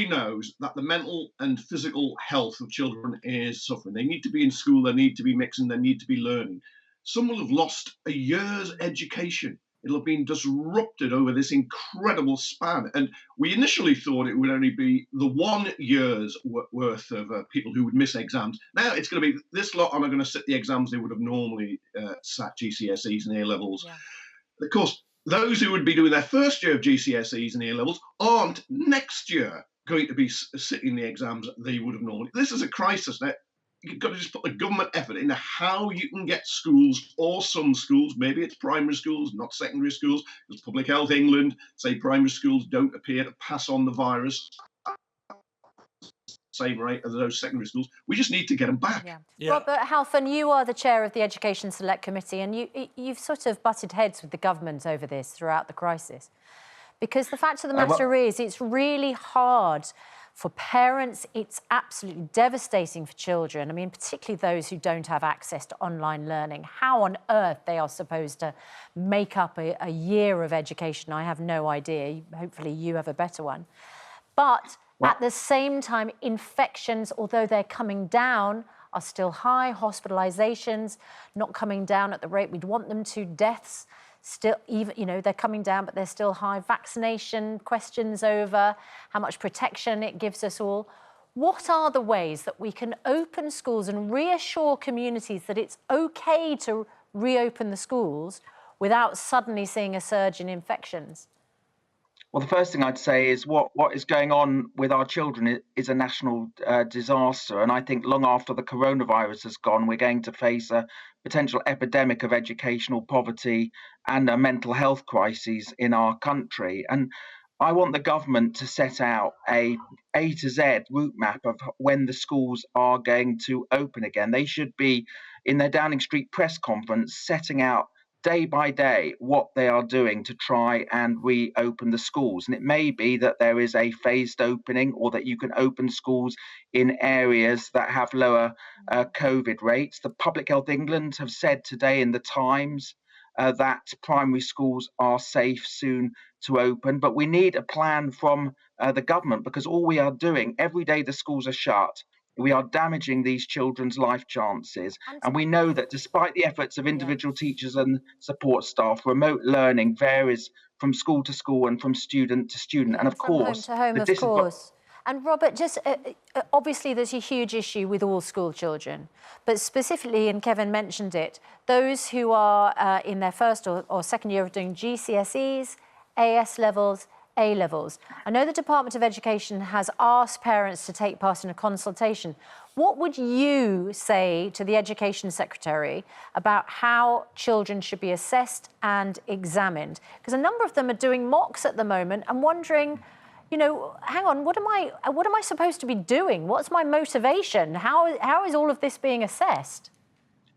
everybody knows that the mental and physical health of children is suffering. They need to be in school, they need to be mixing, they need to be learning. Some will have lost a year's education. It'll have been disrupted over this incredible span. And we initially thought it would only be the 1 year's worth of people who would miss exams. Now it's going to be this lot are going to sit the exams they would have normally sat, GCSEs and A-levels. Yeah. Of course, those who would be doing their first year of GCSEs and A-levels aren't next year going to be sitting the exams that they would have normally. This is a crisis now. You've got to just put the government effort into how you can get schools, or some schools, maybe it's primary schools, not secondary schools, because Public Health England say primary schools don't appear to pass on the virus same rate as those secondary schools. We just need to get them back. Yeah. Yeah. Robert Halfon, you are the chair of the Education Select Committee, and you've sort of butted heads with the government over this throughout the crisis. Because the fact of the matter is, it's really hard for parents. It's absolutely devastating for children. I mean, particularly those who don't have access to online learning. How on earth they are supposed to make up a year of education, I have no idea. Hopefully you have a better one. But at the same time, infections, although they're coming down, are still high. Hospitalizations not coming down at the rate we'd want them to. Deaths still, even, you know, they're coming down, but they're still high. Vaccination questions over, how much protection it gives us all. What are the ways that we can open schools and reassure communities that it's OK to reopen the schools without suddenly seeing a surge in infections? Well, the first thing I'd say is what is going on with our children is a national disaster. And I think long after the coronavirus has gone, we're going to face a potential epidemic of educational poverty and a mental health crisis in our country. And I want the government to set out a to Z route map of when the schools are going to open again. They should be, in their Downing Street press conference, setting out day by day what they are doing to try and reopen the schools. And it may be that there is a phased opening, or that you can open schools in areas that have lower COVID rates. The Public Health England have said today in the Times that primary schools are safe soon to open, but we need a plan from the government, because all we are doing every day the schools are shut, we are damaging these children's life chances. And we know that despite the efforts of individual teachers and support staff, remote learning varies from school to school and from student to student. And of course, home to home, of course. And Robert, just obviously there's a huge issue with all school children, but specifically, and Kevin mentioned it, those who are in their first or second year of doing GCSEs, AS levels, A-levels. I know the Department of Education has asked parents to take part in a consultation. What would you say to the Education Secretary about how children should be assessed and examined? Because a number of them are doing mocks at the moment and wondering, you know, hang on, what am I supposed to be doing? What's my motivation? How is all of this being assessed?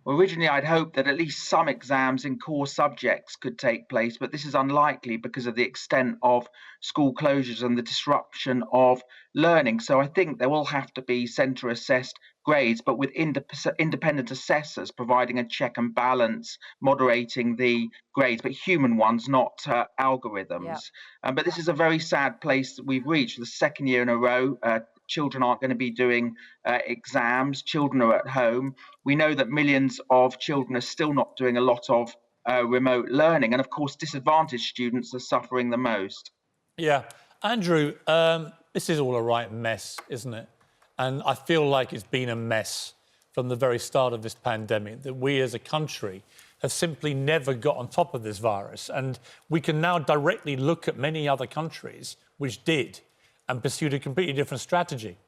Well, originally, I'd hoped that at least some exams in core subjects could take place, but this is unlikely because of the extent of school closures and the disruption of learning. So I think there will have to be centre-assessed grades, but with independent assessors providing a check and balance, moderating the grades, but human ones, not algorithms. Yeah. But this is a very sad place that we've reached. The second year in a row, children aren't going to be doing exams. Children are at home. We know that millions of children are still not doing a lot of remote learning. And of course, disadvantaged students are suffering the most. Yeah. Andrew, this is all a right mess, isn't it? And I feel like it's been a mess from the very start of this pandemic, that we as a country have simply never got on top of this virus. And we can now directly look at many other countries which did and pursued a completely different strategy.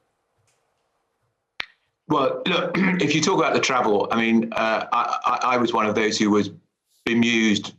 Well, look, if you talk about the travel, I mean, I was one of those who was bemused,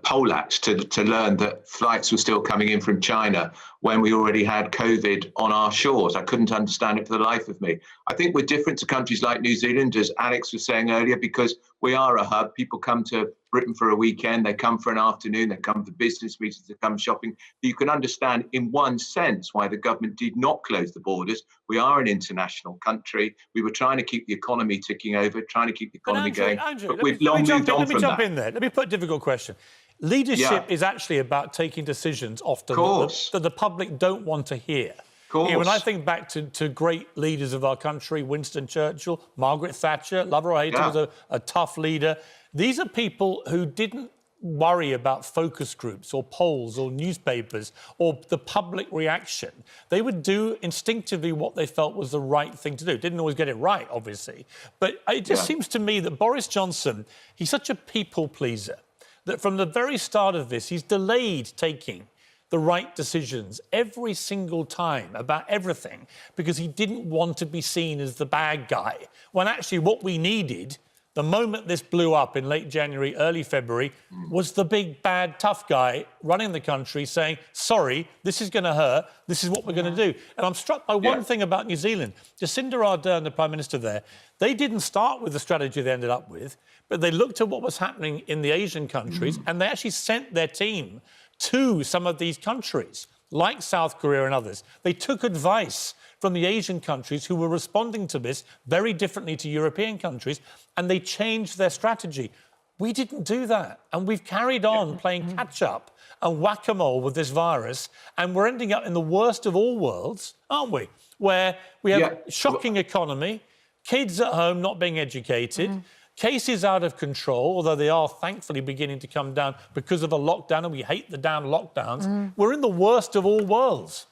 poleaxed to learn that flights were still coming in from China when we already had COVID on our shores. I couldn't understand it for the life of me. I think we're different to countries like New Zealand, as Alex was saying earlier, because we are a hub. People come to Britain for a weekend, they come for an afternoon, they come for business meetings, they come shopping. You can understand in one sense why the government did not close the borders. We are an international country. We were trying to keep the economy ticking over, trying to keep the economy going. But we've long moved on from that. Let me jump in there. Let me put a difficult question. Leadership is actually about taking decisions often that the public don't want to hear. course. When I think back to great leaders of our country, Winston Churchill, Margaret Thatcher, love her or hate her, was a tough leader. These are people who didn't worry about focus groups or polls or newspapers or the public reaction. They would do instinctively what they felt was the right thing to do. Didn't always get it right, obviously. But it just seems to me that Boris Johnson, he's such a people pleaser that from the very start of this, he's delayed taking the right decisions every single time about everything because he didn't want to be seen as the bad guy. When actually what we needed, the moment this blew up in late January, early February, was the big, bad, tough guy running the country saying, sorry, this is going to hurt, this is what we're going to do. And I'm struck by one thing about New Zealand. Jacinda Ardern, the Prime Minister there, they didn't start with the strategy they ended up with, but they looked at what was happening in the Asian countries and they actually sent their team to some of these countries, like South Korea and others. They took advice from the Asian countries who were responding to this very differently to European countries, and they changed their strategy. We didn't do that, and we've carried on playing catch-up and whack-a-mole with this virus, and we're ending up in the worst of all worlds, aren't we? Where we have a shocking economy, kids at home not being educated, cases out of control, although they are thankfully beginning to come down because of a lockdown, and we hate the damn lockdowns. We're in the worst of all worlds.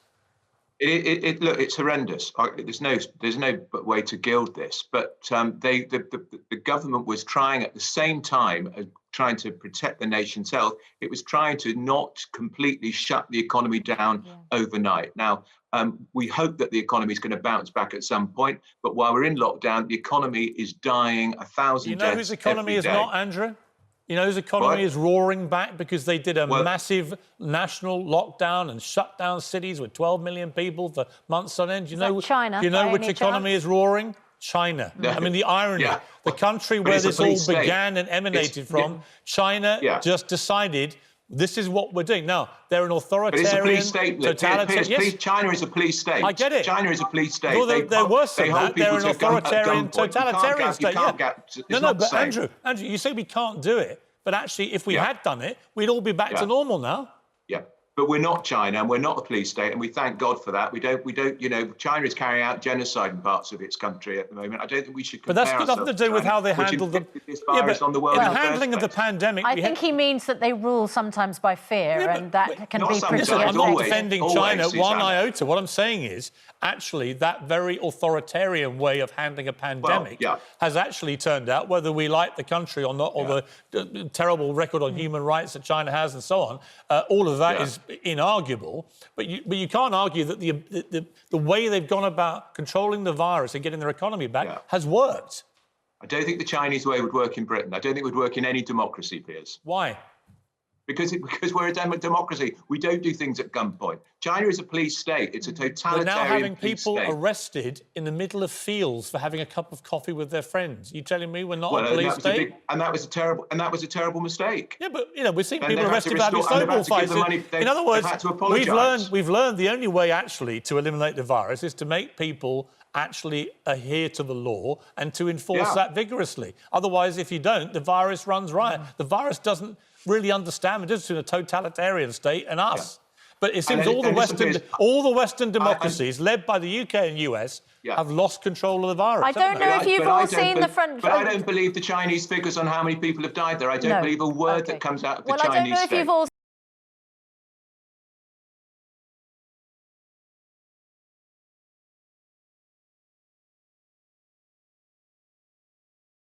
Look, it's horrendous. There's no way to gild this. But the government was trying at the same time as trying to protect the nation's health. It was trying to not completely shut the economy down overnight. Now, we hope that the economy is going to bounce back at some point. But while we're in lockdown, the economy is dying 1,000 deaths. You know whose economy is not, Andrew? You know whose economy is roaring back because they did a massive national lockdown and shut down cities with 12 million people for months on end. You know, China? You know which economy is roaring? China. I mean, the irony. The country where this all began and emanated from, China just decided this is what we're doing. Now, they're an authoritarian, but it's a police state. totalitarian... China is a police state. I get it. China is a police state. Well, they're worse than that. They're an authoritarian, totalitarian state. No, but Andrew, you say we can't do it, but actually, if we had done it, we'd all be back to normal now. Yeah. But we're not China, and we're not a police state, and we thank God for that. We don't. You know, China is carrying out genocide in parts of its country at the moment. I don't think we should compare. But that's got nothing to do with how they handle this virus on the world. The handling of the pandemic. I think he means that they rule sometimes by fear, and that can be pretty. I'm not defending China one iota. What I'm saying is, actually, that very authoritarian way of handling a pandemic has actually turned out, whether we like the country or not, or the terrible record on human rights that China has, and so on. All of that is inarguable, but you can't argue that the way they've gone about controlling the virus and getting their economy back has worked. I don't think the Chinese way would work in Britain. I don't think it would work in any democracy, Piers. Why? Because we're a democracy. We don't do things at gunpoint. China is a police state. It's a totalitarian But now having police people state. arrested in the middle of fields for having a cup of coffee with their friends. You telling me we're not a police state? And that was a terrible mistake. Yeah, but we're seeing people arrested for having snowball fights. In other words, we've learned the only way actually to eliminate the virus is to make people actually adhere to the law and to enforce that vigorously. Otherwise, if you don't, the virus runs riot. The virus doesn't really understand the difference between a totalitarian state and us. But it seems all the Western democracies, led by the UK and US, have lost control of the virus. I don't know if you've all seen the front... But I don't believe the Chinese figures on how many people have died there. I don't believe a word that comes out of the Chinese state. I don't know if you've all